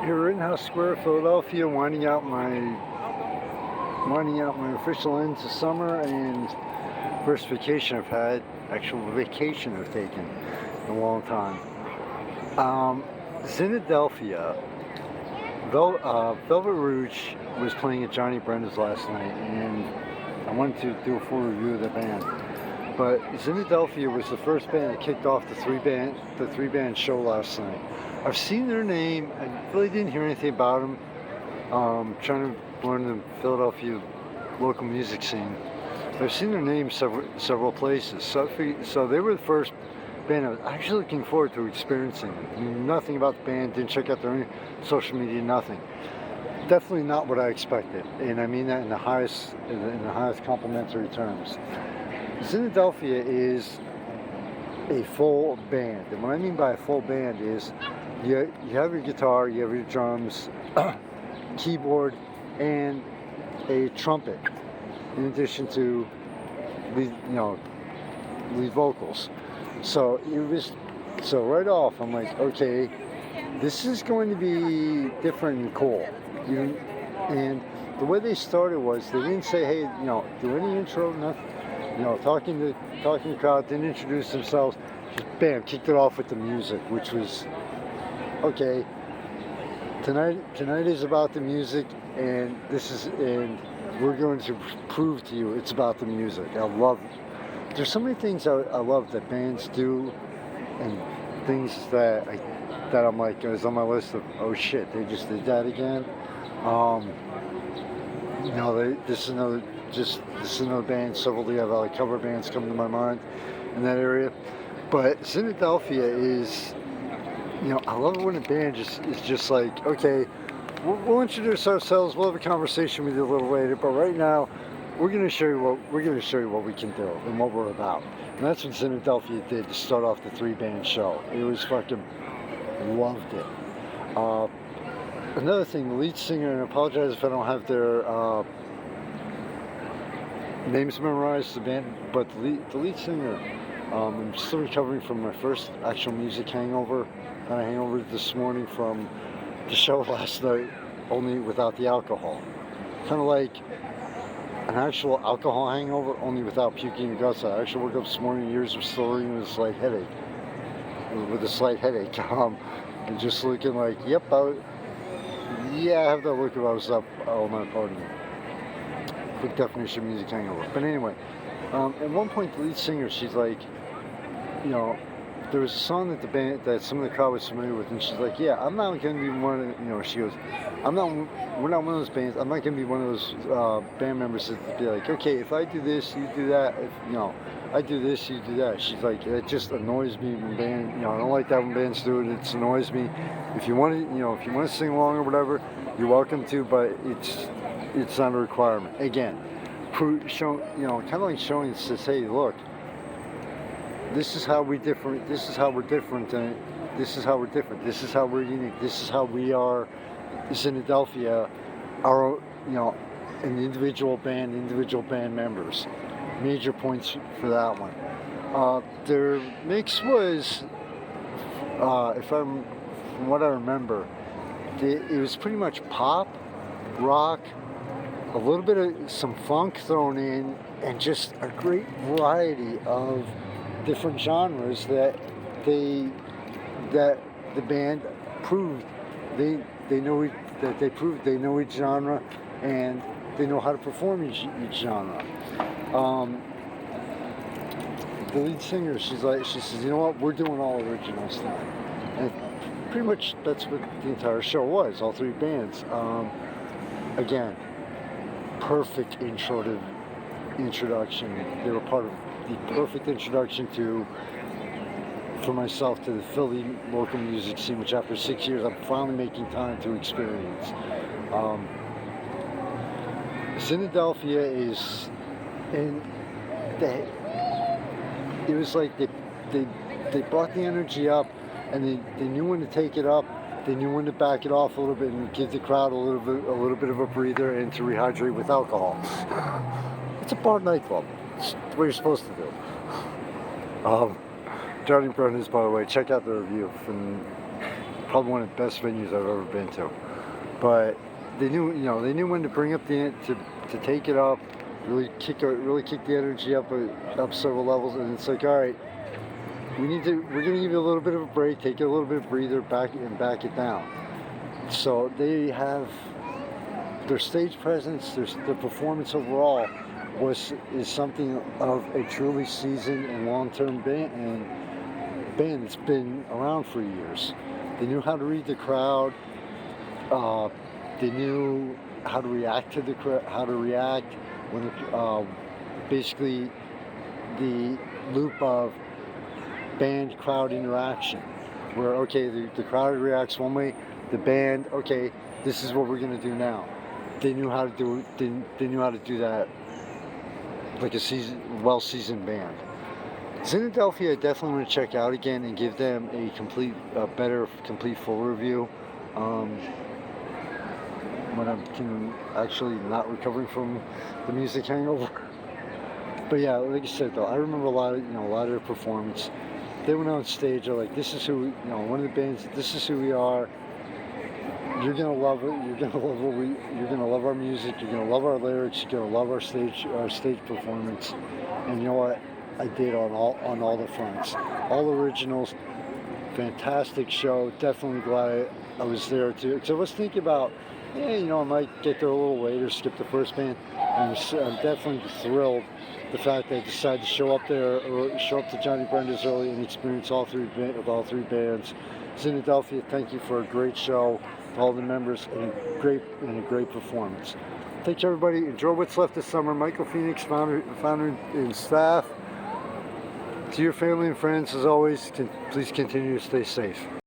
Here, Rittenhouse Square, Philadelphia, winding out my official end to summer and first vacation I've had, actual vacation I've taken in a long time. Zinadelphia, Velvet Rouge was playing at Johnny Brenda's last night, and I wanted to do a full review of the band. But Zinadelphia was the first band that kicked off the three band show last night. I've seen their name. I really didn't hear anything about them. Trying to learn the Philadelphia local music scene. I've seen their name several places. So they were the first band I was actually looking forward to experiencing. Knew nothing about the band. Didn't check out their social media. Nothing. Definitely not what I expected, and I mean that in the highest complimentary terms. Zinadelphia is a full band, and what I mean by a full band is you have your guitar, you have your drums, keyboard, and a trumpet, in addition to lead vocals. So right off, I'm like, okay, this is going to be different and cool. And the way they started was they didn't say, hey, do any intro, nothing. Talking to the crowd, didn't introduce themselves, just bam, kicked it off with the music, which was okay. Tonight is about the music, and we're going to prove to you it's about the music. I love. There's so many things I love that bands do, and things that I'm like is on my list of, oh shit, they just did that again. This is another band. Several Lehigh Valley cover bands come to my mind in that area. But Zinadelphia is, I love it when a band is just like, okay, we'll introduce ourselves. We'll have a conversation with you a little later. But right now, we're going to show you what we can do and what we're about. And that's what Zinadelphia did to start off the three-band show. It was fucking loved it. Another thing, the lead singer, and I apologize if I don't have their names memorized, the band, but the lead singer, I'm still recovering from my first actual music hangover this morning from the show last night, only without the alcohol. Kind of like an actual alcohol hangover, only without puking and guts. I actually woke up this morning, ears were still ringing with a slight headache. And just looking like, yep, I have that look if I was up all night partying. Quick definition of music hangover. But anyway, at one point the lead singer, she's like, there was a song that some of the crowd was familiar with, and she's like, yeah, I'm not going to be one of, she goes, we're not one of those bands, I'm not going to be one of those band members that be like, okay, if I do this, you do that, if, I do this, you do that. She's like, it just annoys me when I don't like that when bands do it, it annoys me. If you want to sing along or whatever, you're welcome to, but it's not a requirement. Again, kind of like showing, says, hey, look, this is how we're different, and this is how we're different, this is how we're unique, this is how we are Zinadelphia, our, an individual band members. Major points for that one. Their mix was, from what I remember, it was pretty much pop, rock, a little bit of some funk thrown in, and just a great variety of different genres that the band proved they know each genre, and they know how to perform each genre. The lead singer, she says, you know what, we're doing all originals tonight. And pretty much that's what the entire show was, all three bands. Again, perfect introduction. They were part of the perfect introduction for myself to the Philly local music scene, which after 6 years I'm finally making time to experience. Zinadelphia is, and it was like they brought the energy up, and they knew when to take it up. They knew when to back it off a little bit and give the crowd a little bit of a breather, and to rehydrate with alcohol. It's a bar nightclub. It's what you're supposed to do. Johnny Brendas, by the way, check out the review from probably one of the best venues I've ever been to. But they knew, they knew when to bring up to take it up, really kick the energy up several levels, and it's like, all right, we're gonna give you a little bit of a break, take a little bit of breather, back it down. So they have their stage presence, their performance overall is something of a truly seasoned and long-term band that's been around for years. They knew how to read the crowd. They knew how to react to the crowd, how to react when basically the loop of band crowd interaction, where okay, the crowd reacts one way, the band, okay, this is what we're gonna do now. They knew how to do they knew how to do that like a well-seasoned band. Zinadelphia, I definitely want to check out again and give them a better complete full review when I'm actually not recovering from the music hangover. But yeah, like I said though, I remember a lot of their performance. They went on stage, they're like, this is who, one of the bands, this is who we are. You're gonna love it. You're gonna love you're gonna love our music. You're gonna love our lyrics. You're gonna love our stage performance. And you know what? I did on all the fronts, all originals. Fantastic show. Definitely glad I was there too. Because I was thinking about, I might get there a little later, skip the first band. And I'm definitely thrilled the fact that I decided to show up to Johnny Brendas early and experience all three bands. Zinadelphia, thank you for a great show. All the members and a great performance. Thanks everybody. Enjoy what's left this summer. Michael Phoenix, founder and staff. To your family and friends, as always, please continue to stay safe.